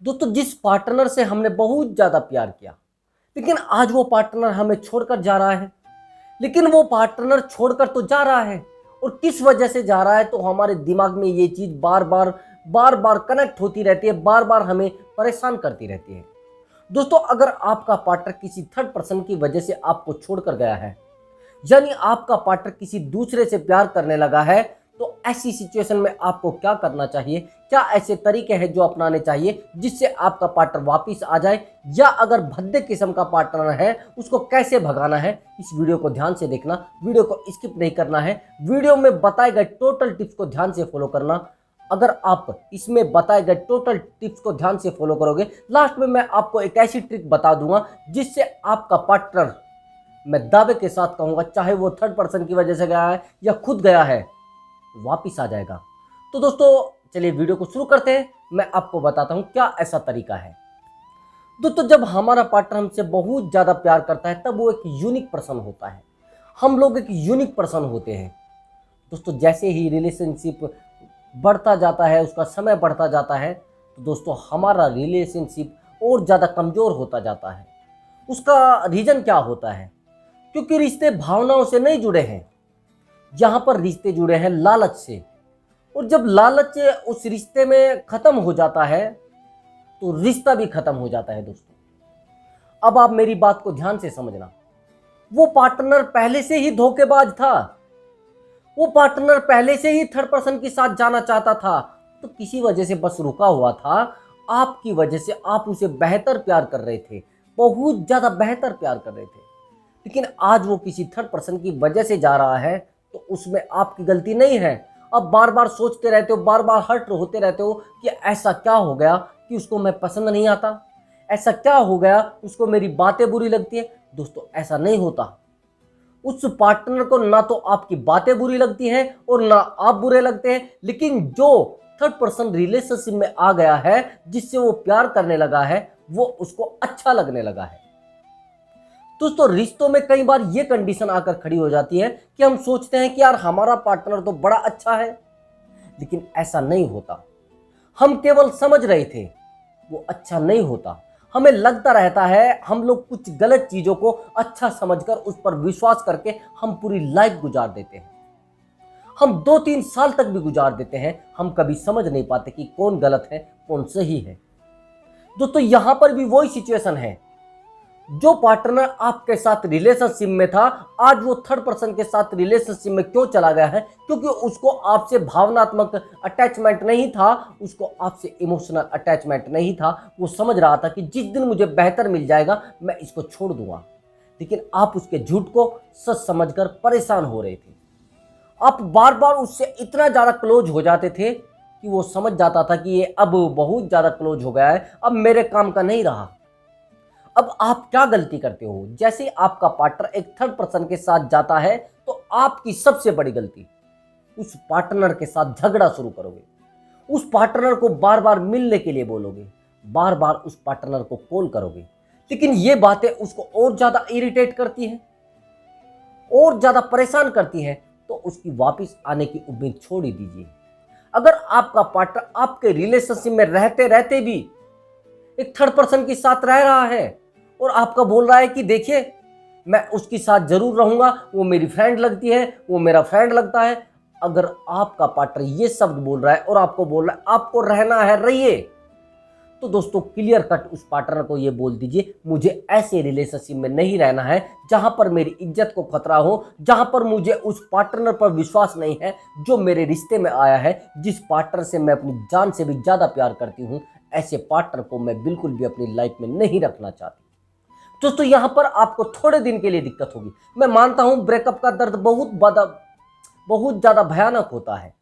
दोस्तों, जिस पार्टनर से हमने बहुत ज़्यादा प्यार किया, लेकिन आज वो पार्टनर हमें छोड़कर जा रहा है। लेकिन वो पार्टनर छोड़कर तो जा रहा है, और किस वजह से जा रहा है तो हमारे दिमाग में ये चीज़ बार बार कनेक्ट होती रहती है, बार बार हमें परेशान करती रहती है। दोस्तों, अगर आपका पार्टनर किसी थर्ड पर्सन की वजह से आपको छोड़कर गया है, यानी आपका पार्टनर किसी दूसरे से प्यार करने लगा है, तो ऐसी सिचुएशन में आपको क्या करना चाहिए? क्या ऐसे तरीके हैं जो अपनाने चाहिए जिससे आपका पार्टनर वापस आ जाए? या अगर भद्दे किस्म का पार्टनर है उसको कैसे भगाना है? इस वीडियो को ध्यान से देखना, वीडियो को स्किप नहीं करना है, वीडियो में बताए गए टोटल टिप्स को ध्यान से फॉलो करना। अगर आप इसमें बताए गए टोटल टिप्स को ध्यान से फॉलो करोगे, लास्ट में मैं आपको एक ऐसी ट्रिक बता दूंगा जिससे आपका पार्टनर, मैं दावे के साथ कहूंगा, चाहे वो थर्ड पर्सन की वजह से गया है या खुद गया है, वापिस आ जाएगा। तो दोस्तों, चलिए वीडियो को शुरू करते हैं। मैं आपको बताता हूं क्या ऐसा तरीका है। दोस्तों, जब हमारा पार्टनर हमसे बहुत ज़्यादा प्यार करता है तब वो एक यूनिक पर्सन होता है। हम लोग एक यूनिक पर्सन होते हैं। दोस्तों, जैसे ही रिलेशनशिप बढ़ता जाता है, उसका समय बढ़ता जाता है, तो दोस्तों हमारा रिलेशनशिप और ज़्यादा कमज़ोर होता जाता है। उसका रीज़न क्या होता है? क्योंकि रिश्ते भावनाओं से नहीं जुड़े हैं, यहाँ पर रिश्ते जुड़े हैं लालच से। और जब लालच उस रिश्ते में ख़त्म हो जाता है तो रिश्ता भी ख़त्म हो जाता है। दोस्तों, अब आप मेरी बात को ध्यान से समझना। वो पार्टनर पहले से ही धोखेबाज था, वो पार्टनर पहले से ही थर्ड पर्सन के साथ जाना चाहता था, तो किसी वजह से बस रुका हुआ था। आपकी वजह से आप उसे बेहतर प्यार कर रहे थे, बहुत ज़्यादा बेहतर प्यार कर रहे थे। लेकिन आज वो किसी थर्ड पर्सन की वजह से जा रहा है, तो उसमें आपकी गलती नहीं है। अब बार बार सोचते रहते हो, बार बार हर्ट होते रहते हो कि ऐसा क्या हो गया कि उसको मैं पसंद नहीं आता, ऐसा क्या हो गया उसको मेरी बातें बुरी लगती है। दोस्तों, ऐसा नहीं होता। उस पार्टनर को ना तो आपकी बातें बुरी लगती हैं और ना आप बुरे लगते हैं, लेकिन जो थर्ड पर्सन रिलेशनशिप में आ गया है, जिससे वो प्यार करने लगा है, वो उसको अच्छा लगने लगा है। दोस्तों, रिश्तों में कई बार ये कंडीशन आकर खड़ी हो जाती है कि हम सोचते हैं कि यार हमारा पार्टनर तो बड़ा अच्छा है, लेकिन ऐसा नहीं होता। हम केवल समझ रहे थे, वो अच्छा नहीं होता। हमें लगता रहता है, हम लोग कुछ गलत चीज़ों को अच्छा समझकर उस पर विश्वास करके हम पूरी लाइफ गुजार देते हैं। हम 2-3 साल तक भी गुजार देते हैं, हम कभी समझ नहीं पाते कि कौन गलत है कौन सही है। दोस्तों, यहां पर भी वही सिचुएशन है। जो पार्टनर आपके साथ रिलेशनशिप में था, आज वो थर्ड पर्सन के साथ रिलेशनशिप में क्यों चला गया है? क्योंकि उसको आपसे भावनात्मक अटैचमेंट नहीं था, उसको आपसे इमोशनल अटैचमेंट नहीं था। वो समझ रहा था कि जिस दिन मुझे बेहतर मिल जाएगा मैं इसको छोड़ दूंगा। लेकिन आप उसके झूठ को सच समझकर परेशान हो रहे थे। आप बार बार उससे इतना ज़्यादा क्लोज हो जाते थे कि वो समझ जाता था कि ये अब बहुत ज़्यादा क्लोज हो गया है, अब मेरे काम का नहीं रहा। अब आप क्या गलती करते हो? जैसे आपका पार्टनर एक थर्ड पर्सन के साथ जाता है, तो आपकी सबसे बड़ी गलती, उस पार्टनर के साथ झगड़ा शुरू करोगे, उस पार्टनर को बार बार मिलने के लिए बोलोगे, बार बार उस पार्टनर को कॉल करोगे। लेकिन ये बातें उसको और ज़्यादा इरिटेट करती हैं, और ज़्यादा परेशान करती हैं, तो उसकी वापस आने की उम्मीद छोड़ ही दीजिए। अगर आपका पार्टनर आपके रिलेशनशिप में रहते रहते भी एक थर्ड पर्सन के साथ रह रहा है और आपका बोल रहा है कि देखिए मैं उसके साथ जरूर रहूंगा, वो मेरी फ्रेंड लगती है, वो मेरा फ्रेंड लगता है, अगर आपका पार्टनर ये शब्द बोल रहा है और आपको बोल रहा है आपको रहना है रहिए, तो दोस्तों क्लियर कट उस पार्टनर को ये बोल दीजिए, मुझे ऐसे रिलेशनशिप में नहीं रहना है जहां पर मेरी इज्जत को खतरा हो, जहां पर मुझे उस पार्टनर पर विश्वास नहीं है जो मेरे रिश्ते में आया है, जिस पार्टनर से मैं अपनी जान से भी ज़्यादा प्यार करती हूँ। ऐसे पार्टनर को मैं बिल्कुल भी अपनी लाइफ में नहीं रखना चाहती। दोस्तों, यहाँ पर आपको थोड़े दिन के लिए दिक्कत होगी। मैं मानता हूँ ब्रेकअप का दर्द बहुत ज़्यादा भयानक होता है,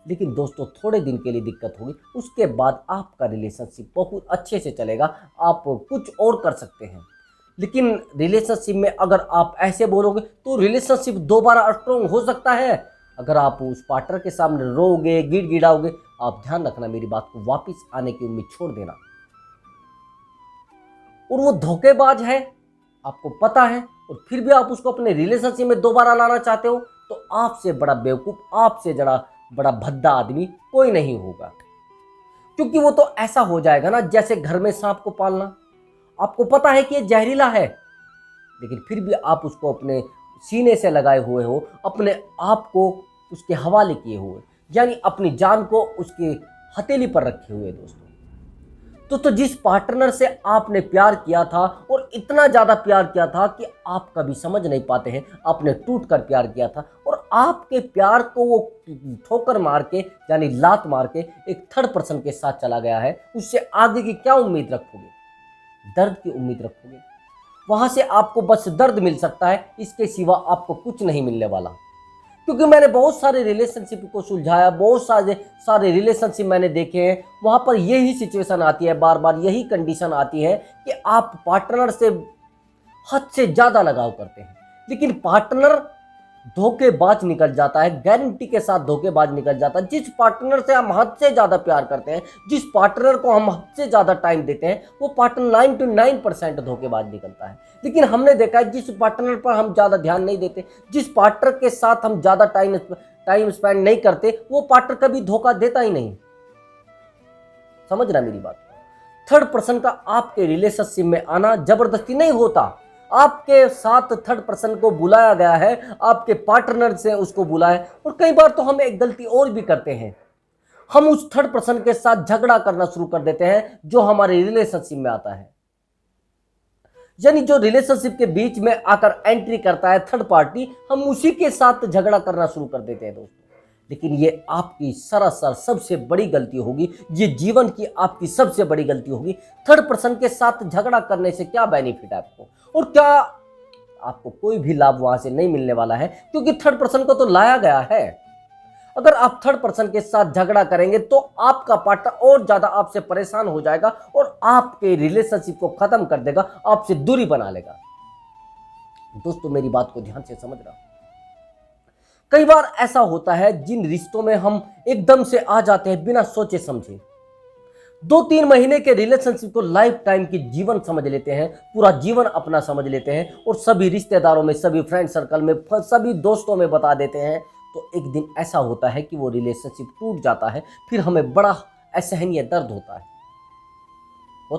लेकिन दोस्तों थोड़े दिन के लिए दिक्कत होगी, उसके बाद आपका रिलेशनशिप बहुत अच्छे से चलेगा, आप कुछ और कर सकते हैं। लेकिन रिलेशनशिप में अगर आप ऐसे बोलोगे तो रिलेशनशिप दोबारा स्ट्रॉन्ग हो सकता है। अगर आप उस पार्टनर के सामने रोओगे, गिड़गिड़ाओगे, आप ध्यान रखना मेरी बात को, वापस आने की उम्मीद छोड़ देना। और वो धोखेबाज है, आपको पता है, और फिर भी आप उसको अपने रिलेशनशिप में दोबारा लाना चाहते हो, तो आपसे बड़ा बेवकूफ़, आपसे बड़ा भद्दा आदमी कोई नहीं होगा। क्योंकि वो तो ऐसा हो जाएगा ना जैसे घर में सांप को पालना। आपको पता है कि ये जहरीला है, लेकिन फिर भी आप उसको अपने सीने से लगाए हुए हो, अपने आप को उसके हवाले किए हुए, यानी अपनी जान को उसके हथेली पर रखे हुए। दोस्तों तो जिस पार्टनर से आपने प्यार किया था और इतना ज़्यादा प्यार किया था कि आप कभी समझ नहीं पाते हैं, आपने टूट कर प्यार किया था और आपके प्यार को वो ठोकर मार के यानी लात मार के एक थर्ड पर्सन के साथ चला गया है, उससे आगे की क्या उम्मीद रखोगे? दर्द की उम्मीद रखोगे। वहां से आपको बस दर्द मिल सकता है, इसके सिवा आपको कुछ नहीं मिलने वाला। क्योंकि मैंने बहुत सारे रिलेशनशिप को सुलझाया, बहुत सारे रिलेशनशिप मैंने देखे हैं, वहां पर यही सिचुएशन आती है, बार बार यही कंडीशन आती है कि आप पार्टनर से हद से ज्यादा लगाव करते हैं, लेकिन पार्टनर धोखेबाज निकल जाता है, गारंटी के साथ धोखेबाज निकल जाता है। जिस पार्टनर से हम हद से ज्यादा प्यार करते हैं, जिस पार्टनर को हम हद से ज्यादा टाइम देते हैं, वो पार्टनर 99% धोखेबाज निकलता है। लेकिन हमने देखा है जिस पार्टनर पर हम ज्यादा ध्यान नहीं देते, जिस पार्टनर के साथ हम ज्यादा टाइम स्पेंड नहीं करते, वो पार्टनर कभी धोखा देता ही नहीं। समझ रहा मेरी बात? थर्ड पर्सन का आपके रिलेशनशिप में आना जबरदस्ती नहीं होता। आपके साथ थर्ड पर्सन को बुलाया गया है, आपके पार्टनर से उसको बुलाया। और कई बार तो हम एक गलती और भी करते हैं, हम उस थर्ड पर्सन के साथ झगड़ा करना शुरू कर देते हैं जो हमारे रिलेशनशिप में आता है। यानी जो रिलेशनशिप के बीच में आकर एंट्री करता है थर्ड पार्टी, हम उसी के साथ झगड़ा करना शुरू कर देते हैं दोस्तों। लेकिन ये आपकी सरासर सबसे बड़ी गलती होगी, ये जीवन की आपकी सबसे बड़ी गलती होगी। थर्ड पर्सन के साथ झगड़ा करने से क्या बेनिफिट है आपको, और क्या आपको कोई भी लाभ वहां से नहीं मिलने वाला है, क्योंकि थर्ड पर्सन को तो लाया गया है। अगर आप थर्ड पर्सन के साथ झगड़ा करेंगे तो आपका पार्टनर और ज्यादा आपसे परेशान हो जाएगा और आपके रिलेशनशिप को खत्म कर देगा, आपसे दूरी बना लेगा। दोस्तों मेरी बात को ध्यान से समझना। कई बार ऐसा होता है जिन रिश्तों में हम एकदम से आ जाते हैं बिना सोचे समझे, 2-3 महीने के रिलेशनशिप को लाइफ टाइम की जीवन समझ लेते हैं, पूरा जीवन अपना समझ लेते हैं और सभी रिश्तेदारों में, सभी फ्रेंड सर्कल में, सभी दोस्तों में बता देते हैं। तो एक दिन ऐसा होता है कि वो रिलेशनशिप टूट जाता है, फिर हमें बड़ा असहनीय दर्द होता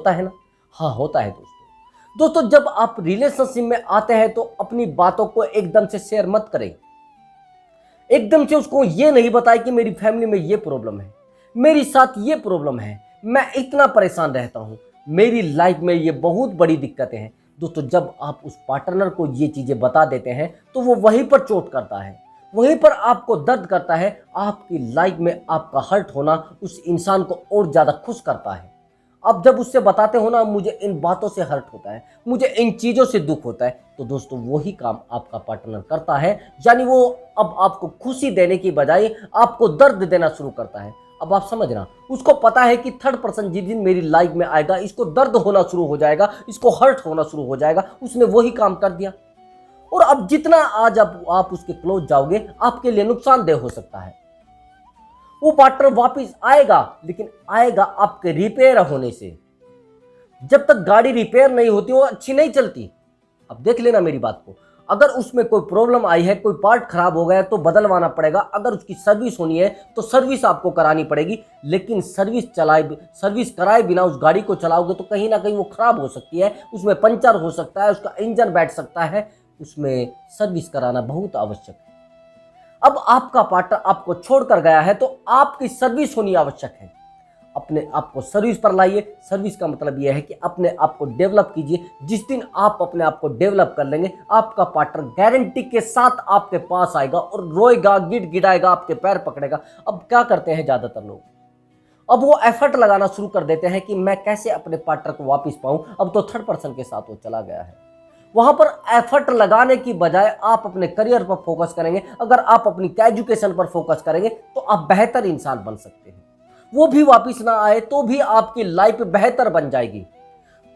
है ना? हाँ होता है दोस्तों। जब आप रिलेशनशिप में आते हैं तो अपनी बातों को एकदम से शेयर मत करें। एकदम से उसको ये नहीं बताए कि मेरी फैमिली में ये प्रॉब्लम है, मेरी साथ ये प्रॉब्लम है, मैं इतना परेशान रहता हूं, मेरी लाइफ में ये बहुत बड़ी दिक्कतें हैं। दोस्तों जब आप उस पार्टनर को ये चीजें बता देते हैं तो वो वहीं पर चोट करता है, वहीं पर आपको दर्द करता है। आपकी लाइफ में आपका हर्ट होना उस इंसान को और ज्यादा खुश करता है। अब जब उससे बताते हो ना, मुझे इन बातों से हर्ट होता है, मुझे इन चीज़ों से दुख होता है, तो दोस्तों वही काम आपका पार्टनर करता है। यानी वो अब आपको खुशी देने की बजाय आपको दर्द देना शुरू करता है। अब आप समझना, उसको पता है कि थर्ड पर्सन जिस दिन मेरी लाइफ में आएगा इसको दर्द होना शुरू हो जाएगा, इसको हर्ट होना शुरू हो जाएगा। उसने वही काम कर दिया। और अब जितना आज आप उसके क्लोज जाओगे आपके लिए नुकसानदेह हो सकता है। वो पार्टनर वापस आएगा, लेकिन आएगा आपके रिपेयर होने से। जब तक गाड़ी रिपेयर नहीं होती वो अच्छी नहीं चलती। अब देख लेना मेरी बात को, अगर उसमें कोई प्रॉब्लम आई है, कोई पार्ट खराब हो गया तो बदलवाना पड़ेगा। अगर उसकी सर्विस होनी है तो सर्विस आपको करानी पड़ेगी। लेकिन सर्विस कराए बिना उस गाड़ी को चलाओगे तो कहीं ना कहीं वो खराब हो सकती है, उसमें पंचर हो सकता है, उसका इंजन बैठ सकता है। उसमें सर्विस कराना बहुत आवश्यक है। अब आपका पार्टनर आपको छोड़कर गया है तो आपकी सर्विस होनी आवश्यक है। अपने आप को सर्विस पर लाइए। सर्विस का मतलब यह है कि अपने आप को डेवलप कीजिए। जिस दिन आप अपने आप को डेवलप कर लेंगे, आपका पार्टनर गारंटी के साथ आपके पास आएगा और रोएगा, गिड़गिड़ाएगा, आपके पैर पकड़ेगा। अब क्या करते हैं ज़्यादातर लोग, अब वो एफर्ट लगाना शुरू कर देते हैं कि मैं कैसे अपने पार्टनर को वापस पाऊं। अब तो थर्ड पर्सन के साथ वो चला गया है। वहां पर एफर्ट लगाने की बजाय आप अपने करियर पर फोकस करेंगे, अगर आप अपनी एजुकेशन पर फोकस करेंगे तो आप बेहतर इंसान बन सकते हैं। वो भी वापस ना आए तो भी आपकी लाइफ बेहतर बन जाएगी।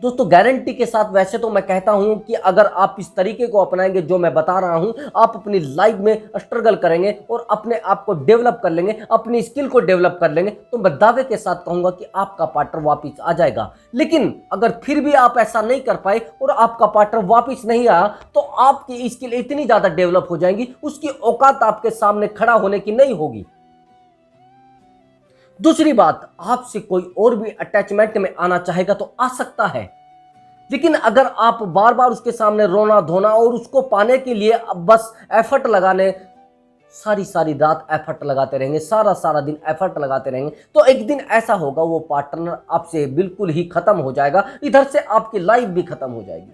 दोस्तों गारंटी के साथ वैसे तो मैं कहता हूं कि अगर आप इस तरीके को अपनाएंगे जो मैं बता रहा हूं, आप अपनी लाइफ में स्ट्रगल करेंगे और अपने आप को डेवलप कर लेंगे, अपनी स्किल को डेवलप कर लेंगे, तो मैं दावे के साथ कहूंगा कि आपका पार्टनर वापस आ जाएगा। लेकिन अगर फिर भी आप ऐसा नहीं कर पाए और आपका पार्टनर वापस नहीं आया तो आपकी स्किल इतनी ज्यादा डेवलप हो जाएंगी, उसकी औकात आपके सामने खड़ा होने की नहीं होगी। दूसरी बात, आपसे कोई और भी अटैचमेंट में आना चाहेगा तो आ सकता है, लेकिन अगर आप बार बार उसके सामने रोना धोना और उसको पाने के लिए अब बस एफर्ट लगाने, सारी सारी रात एफर्ट लगाते रहेंगे, सारा सारा दिन एफर्ट लगाते रहेंगे, तो एक दिन ऐसा होगा वो पार्टनर आपसे बिल्कुल ही खत्म हो जाएगा, इधर से आपकी लाइफ भी खत्म हो जाएगी।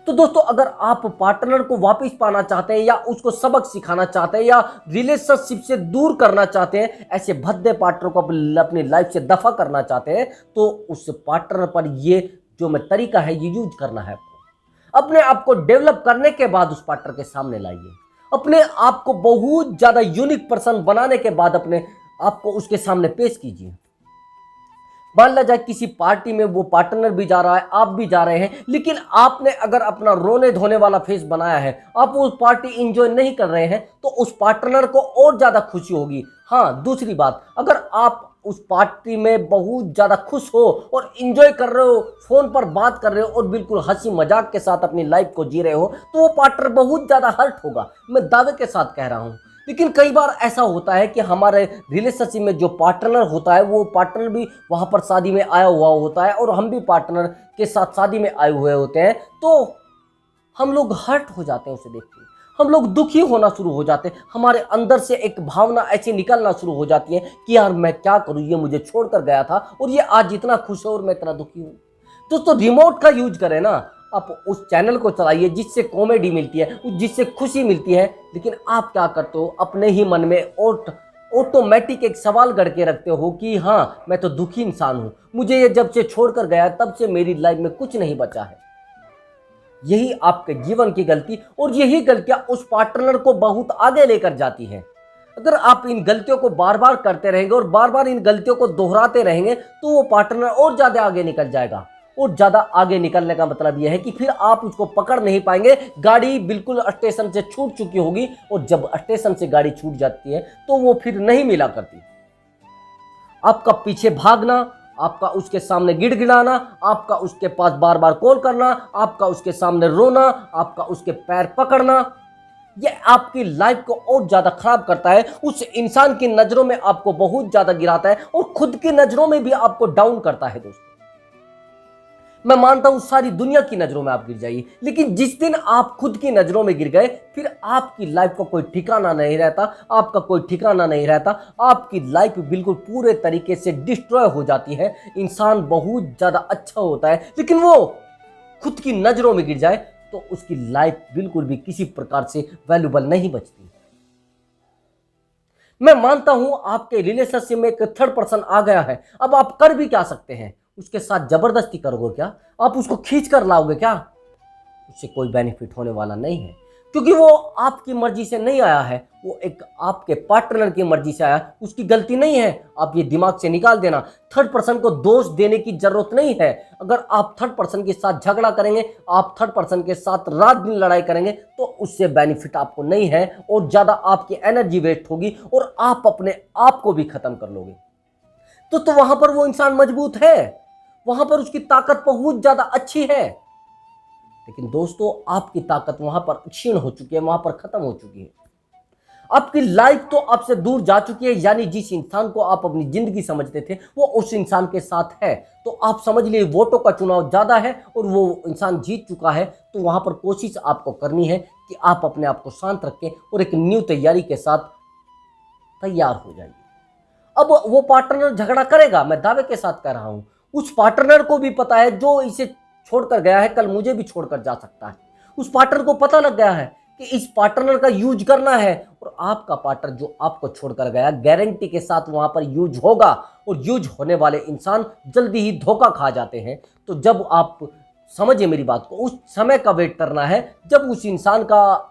तो दोस्तों, अगर आप पार्टनर को वापस पाना चाहते हैं या उसको सबक सिखाना चाहते हैं या रिलेशनशिप से दूर करना चाहते हैं, ऐसे भद्दे पार्टनर को अपनी लाइफ से दफा करना चाहते हैं, तो उस पार्टनर पर ये जो मैं तरीका है ये यूज करना है आपको। अपने आप को डेवलप करने के बाद उस पार्टनर के सामने लाइए। अपने आप को बहुत ज्यादा यूनिक पर्सन बनाने के बाद अपने आप को उसके सामने पेश कीजिए। मान लिया जाए किसी पार्टी में वो पार्टनर भी जा रहा है, आप भी जा रहे हैं, लेकिन आपने अगर अपना रोने धोने वाला फेस बनाया है, आप वो पार्टी एंजॉय नहीं कर रहे हैं, तो उस पार्टनर को और ज्यादा खुशी होगी। हाँ, दूसरी बात, अगर आप उस पार्टी में बहुत ज्यादा खुश हो और एंजॉय कर रहे हो, फोन पर बात कर रहे हो और बिल्कुल हंसी मजाक के साथ अपनी लाइफ को जी रहे हो, तो वो पार्टनर बहुत ज्यादा हर्ट होगा, मैं दावे के साथ कह रहा हूं। लेकिन कई बार ऐसा होता है कि हमारे रिलेशनशिप में जो पार्टनर होता है वो पार्टनर भी वहां पर शादी में आया हुआ होता है और हम भी पार्टनर के साथ शादी में आए हुए होते हैं, तो हम लोग हर्ट हो जाते हैं उसे देख के, हम लोग दुखी होना शुरू हो जाते हैं, हमारे अंदर से एक भावना ऐसी निकलना शुरू हो जाती है कि यार मैं क्या करूं, ये मुझे छोड़कर गया था और ये आज इतना खुश है और मैं इतना दुखी हूं। दोस्तों, रिमोट का यूज करें ना, आप उस चैनल को चलाइए जिससे कॉमेडी मिलती है, जिससे खुशी मिलती है, लेकिन आप क्या करते हो, अपने ही मन में ऑटोमेटिक एक सवाल गढ़ के रखते हो कि हाँ मैं तो दुखी इंसान हूं, मुझे ये जब से छोड़कर गया तब से मेरी लाइफ में कुछ नहीं बचा है। यही आपके जीवन की गलती और यही गलतियां उस पार्टनर को बहुत आगे लेकर जाती है। अगर आप इन गलतियों को बार बार करते रहेंगे और बार बार इन गलतियों को दोहराते रहेंगे, तो वो पार्टनर और ज्यादा आगे निकल जाएगा। और ज्यादा आगे निकलने का मतलब यह है कि फिर आप उसको पकड़ नहीं पाएंगे, गाड़ी बिल्कुल स्टेशन से छूट चुकी होगी, और जब स्टेशन से गाड़ी छूट जाती है तो वो फिर नहीं मिला करती। आपका पीछे भागना, आपका उसके सामने गिड़गिड़ाना, आपका उसके पास बार बार कॉल करना, आपका उसके सामने रोना, आपका उसके पैर पकड़ना, ये आपकी लाइफ को और ज्यादा खराब करता है, उस इंसान की नजरों में आपको बहुत ज्यादा गिराता है और खुद की नजरों में भी आपको डाउन करता है। दोस्तों, मैं मानता हूं सारी दुनिया की नजरों में आप गिर जाइए, लेकिन जिस दिन आप खुद की नजरों में गिर गए, फिर आपकी लाइफ का कोई ठिकाना नहीं रहता, आपका कोई ठिकाना नहीं रहता, आपकी लाइफ बिल्कुल पूरे तरीके से डिस्ट्रॉय हो जाती है। इंसान बहुत ज्यादा अच्छा होता है, लेकिन वो खुद की नजरों में गिर जाए तो उसकी लाइफ बिल्कुल भी किसी प्रकार से वैल्यूबल नहीं बचती। मैं मानता हूं आपके रिलेशनशिप में एक थर्ड पर्सन आ गया है, अब आप कर भी क्या सकते हैं, उसके साथ जबरदस्ती करोगे क्या, आप उसको खींच कर लाओगे क्या, उससे कोई बेनिफिट होने वाला नहीं है, क्योंकि वो आपकी मर्जी से नहीं आया है, वो एक आपके पार्टनर की मर्जी से आया, उसकी गलती नहीं है। आप ये दिमाग से निकाल देना, थर्ड पर्सन को दोष देने की जरूरत नहीं है। अगर आप थर्ड पर्सन के साथ झगड़ा करेंगे, आप थर्ड पर्सन के साथ रात दिन लड़ाई करेंगे, तो उससे बेनिफिट आपको नहीं है और ज्यादा आपकी एनर्जी वेस्ट होगी और आप अपने आप को भी खत्म कर लोगे। तो वहां पर वो इंसान मजबूत है, वहां पर उसकी ताकत बहुत ज्यादा अच्छी है, लेकिन दोस्तों आपकी ताकत वहां पर क्षीण हो चुकी है, वहां पर खत्म हो चुकी है। आपकी लाइफ तो आपसे दूर जा चुकी है, यानी जिस इंसान को आप अपनी जिंदगी समझते थे वो उस इंसान के साथ है, तो आप समझ लिए वोटों का चुनाव ज्यादा है और वो इंसान जीत चुका है। तो वहां पर कोशिश आपको करनी है कि आप अपने आप को शांत रखें और एक न्यू तैयारी के साथ तैयार हो जाइए। अब वो पार्टनर झगड़ा करेगा, मैं दावे के साथ कह रहा हूं, उस पार्टनर को भी पता है जो इसे छोड़कर गया है कल मुझे भी छोड़कर जा सकता है। उस पार्टनर को पता लग गया है कि इस पार्टनर का यूज करना है, और आपका पार्टनर जो आपको छोड़कर गया गारंटी के साथ वहां पर यूज होगा, और यूज होने वाले इंसान जल्दी ही धोखा खा जाते हैं। तो जब आप समझिए मेरी बात को, उस समय का वेट करना है जब उस इंसान का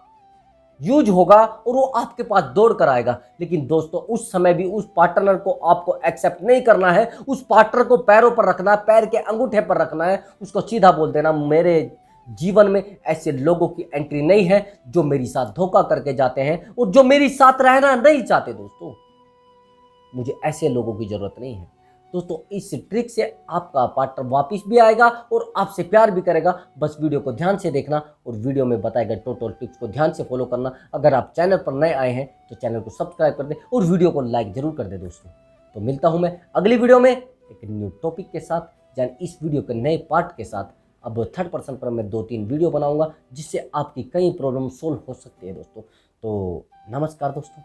यूज होगा और वो आपके पास दौड़ कर आएगा। लेकिन दोस्तों उस समय भी उस पार्टनर को आपको एक्सेप्ट नहीं करना है, उस पार्टनर को पैरों पर रखना है, पैर के अंगूठे पर रखना है, उसको सीधा बोल देना मेरे जीवन में ऐसे लोगों की एंट्री नहीं है जो मेरे साथ धोखा करके जाते हैं और जो मेरे साथ रहना नहीं चाहते। दोस्तों मुझे ऐसे लोगों की जरूरत नहीं है। दोस्तों इस ट्रिक से आपका पार्टनर वापस भी आएगा और आपसे प्यार भी करेगा। बस वीडियो को ध्यान से देखना और वीडियो में बताए गए टोटल टिप्स को ध्यान से फॉलो करना। अगर आप चैनल पर नए आए हैं तो चैनल को सब्सक्राइब कर दें और वीडियो को लाइक जरूर कर दें। दोस्तों तो मिलता हूँ मैं अगली वीडियो में एक न्यू टॉपिक के साथ, यानी इस वीडियो के नए पार्ट के साथ। अब थर्ड पर्सन पर मैं 2-3 वीडियो बनाऊंगा जिससे आपकी कई प्रॉब्लम सोल्व हो सकती है दोस्तों। तो नमस्कार दोस्तों।